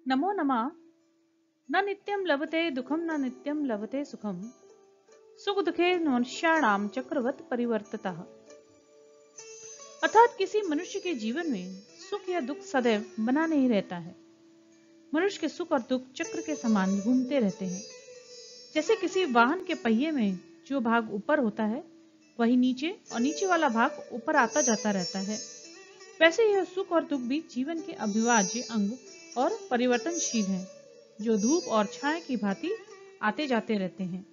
नमो नमः। न नित्यं लभते दुखम न नित्यं लभते सुखम, सुख दुखे मनुष्याणाम चक्रवत परिवर्ततः। अर्थात किसी मनुष्य के जीवन में सुख या दुख सदैव बना नहीं रहता है। मनुष्य के सुख और दुख चक्र के समान घूमते रहते हैं। जैसे किसी वाहन के पहिए में जो भाग ऊपर होता है वही नीचे और नीचे वाला भाग ऊपर आता जाता रहता है, वैसे यह सुख और दुख भी जीवन के अविभाज्य अंग और परिवर्तनशील हैं, जो धूप और छाया की भांति आते जाते रहते हैं।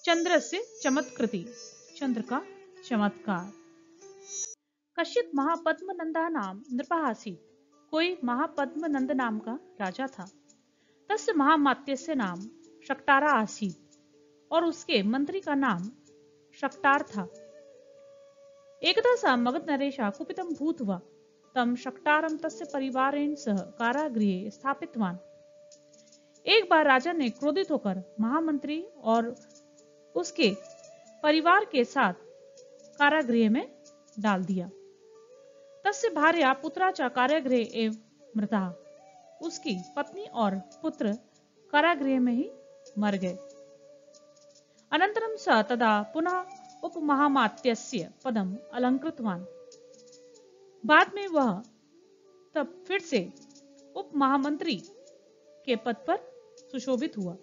चंद्र से चमत्कृति, चंद्र का चमत्कार। कश्चित महापद्मनंदा नाम नृपहासीत। कोई महापद्मनंद नाम का राजा था। तस्य महामात्यस्य नाम शक्तारा आसीत, और उसके मंत्री का नाम शक्तार था। एकदा सा मगध नरेशा कुपितं भूत्वा तम शक्तारम तस्य परिवारेण सह कारागृहे स्थापितवान। एक बार राजा ने क्रोधित होकर महामंत्री और उसके परिवार के साथ कारागृह में डाल दिया। तस्य भार्या पुत्रा च कारागृहे एव मृता। उसकी पत्नी और पुत्र कारागृह में ही मर गए। अनंतरम स तदा पुनः उपमहामात्यस्य पदम अलंकृतवान। बाद में वह तब फिर से उप महामंत्री के पद पर सुशोभित हुआ।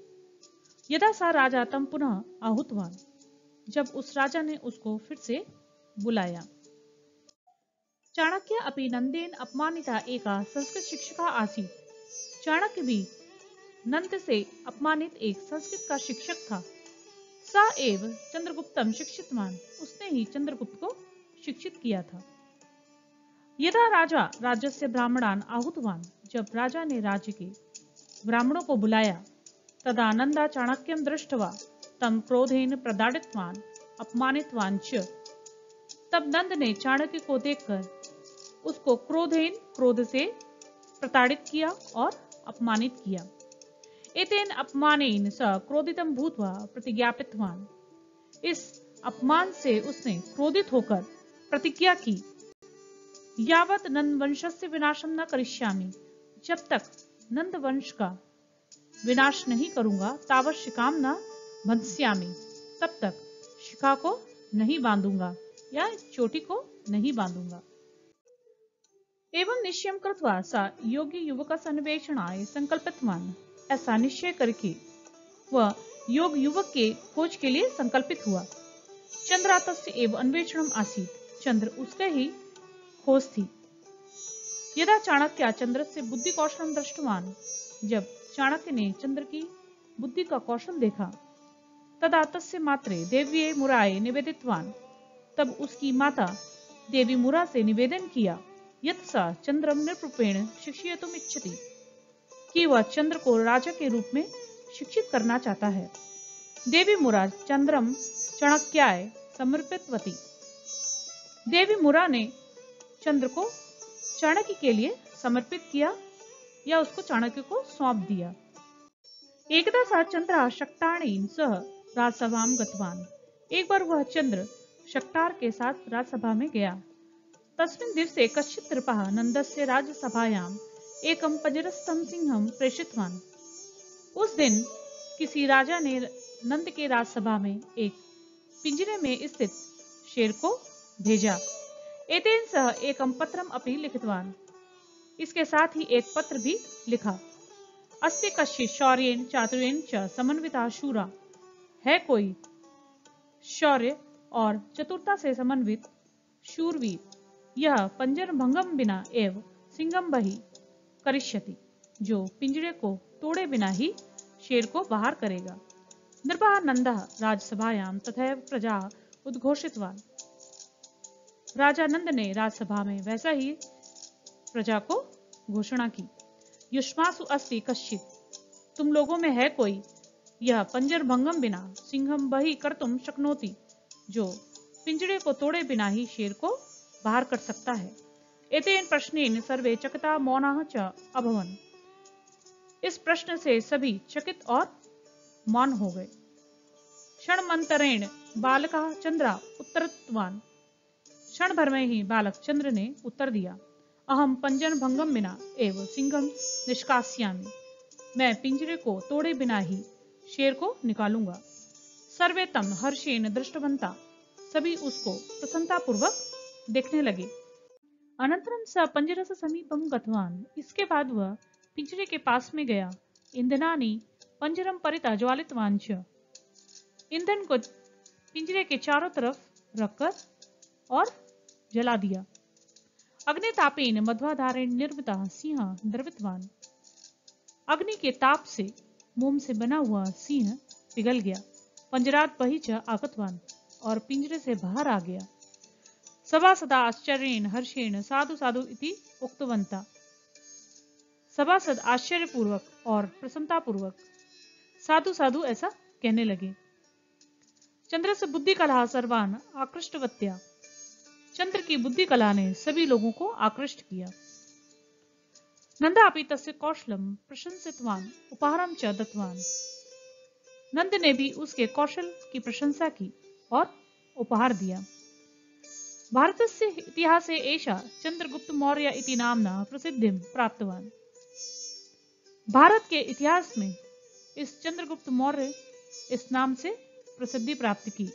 यदा सा राजा तम पुनः आहुतवान। जब उस राजा ने उसको फिर से बुलाया। चाणक्य अपि नंदेन अपमानिता एका संस्कृत शिक्षिका आसीत। चाणक्य भी नंद से अपमानित एक संस्कृत का शिक्षक था। सा एव चंद्रगुप्तम शिक्षितवान। उसने ही चंद्रगुप्त को शिक्षित किया था। यदा राजा राज्यस्य ब्राह्मणान आहूतवान। जब राजा ने राज्य के ब्राह्मणों को बुलाया। तदा नंदा चाणक्यम दृष्ट्वा तम क्रोधेन प्रदाडितवान अपमानितवान च। तब नंद ने चाणक्य को देखकर उसको क्रोध से प्रताड़ित किया और अपमानित किया। एतेन अपमानेन स क्रोधितं भूत्वा प्रतिज्ञापितवान। इस अपमान से उसने क्रोधित होकर प्रतिज्ञा की, यावत नंद वंशस्य विनाशम न करिष्यामि। जब तक नंद वंश का विनाश नहीं करूंगा, तावत शिखाम न बंध्यामि। तब तक शिखा को नहीं बांधूंगा या चोटी को नहीं बांधूंगा। एवं निश्चयं कृत्वा सा योगी युवकस्य अन्वेषणाय संकल्पितवान। ऐसा निश्चय करके वह योग युवक के खोज के लिए संकल्पित हुआ। चंद्रा तस्य एव अन्वेषणम आसीत। चंद्र उसका ही खोज थी। यदा चाणक्य चंद्र से बुद्धि कौशलम दृष्टवान। जब चाणक्य ने चंद्र की बुद्धि का कौशल देखा। तदा तस्य मात्रे देव्ये मुराय निवेदितवान। तब उसकी माता देवी मुरा से निवेदन किया, यत् सा चंद्रम नृपरूपेण शिक्षयितुम इच्छति, कि वह चंद्र को राजा के रूप में शिक्षित करना चाहता है। देवी मुरा चंद्रम चाणक्याय समर्पितवती। देवी मुरा ने चंद्र को चाणक्य के लिए समर्पित किया या उसको चाणक्य को सौंप दिया। एकदा सा चंद्र शक्तारेण सह राजसभाम गतवान। एक बार वह चंद्र शक्तार के साथ राजसभा में गया। तस्मिन् दिवसे कश्चित् नृपः नंदस्य राजसभायाम एकम पंजरस्थं सिंहम प्रेषितवान। उस दिन किसी राजा ने नंद के राजसभा में एक पिंजरे में स्थित शेर को भेजा। एतेन सह एकम पत्रम अपि लिखितवान। इसके साथ ही एक पत्र भी लिखा। अस्ति कश्चित् शौर्येण चातुर्येण च समन्विता शूरा। है कोई शौर्य और चतुरता से समन्वित शूरवीर, यह पंजर भंगम बिना एव सिंगम बहि करिष्यति। जो पिंजरे को तोड़े बिना ही शेर को बाहर करेगा। नृपः नंदः राजसभायां तथैव प्रजा उद्घोषितवान। राजा नंद ने राजसभा में वैसा ही प्रजा को घोषणा की। युष्मासु अस्ति कश्चित्। तुम लोगों में है कोई, यह पंजर भंगम बिना सिंहम बहि कर्तुम शक्नोति। जो पिंजरे को तोड़े बिना ही शेर को बाहर कर सकता है। एतेन प्रश्नेन सर्वे चकिता मौनाः च अभवन्। इस प्रश्न से सभी चकित और मौन हो गए। क्षणमंतरेण बालकः चंद्रा उत्तरत्वान। क्षण भर में ही बालक चंद्र ने उत्तर दिया, अहम पंजन भंगम बिना एव सिंघम निष्कास्यामि। मैं पिंजरे को तोड़े बिना ही शेर को निकालूंगा। सर्वे तम हर्षेण दृष्टवंता, सभी उसको प्रसन्नतापूर्वक देखने लगे। अनंतरम स पंजरस समीपम गतवान, इसके बाद वह पिंजरे के पास में गया। इंधनानि पंजरम परिता ज्वालितवान च, ईंधन को पिंजरे के चारों तरफ रखकर और जला दिया। अग्नितापेन मध्वाधारेण निर्मिता सिंह द्रवितवान, अग्नि के ताप से मोम से बना हुआ सिंह पिघल गया। पंजरात बहिच आगतवान, और पिंजरे से बाहर आ गया। सभासदा आश्चर्येण हर्षेण साधु साधु इति उक्तवंता, सभासद आश्चर्यपूर्वक और प्रसन्नतापूर्वक साधु साधु ऐसा कहने लगे। चंद्रस्य बुद्धि कला सर्वान आकृष्टवत्या, चंद्र की बुद्धि कला ने सभी लोगों को आकृष्ट किया। नंदा अपि तस्य कौशलम प्रशंसितवान उपहारम च दत्तवान, नंद ने भी उसके कौशल की प्रशंसा की और उपहार दिया। भारतस्य इतिहासे एषा चंद्रगुप्त मौर्य इति नाम्ना प्रसिद्धिं प्राप्तवान, भारत के इतिहास में इस चंद्रगुप्त मौर्य इस नाम से प्रसिद्धि प्राप्त की।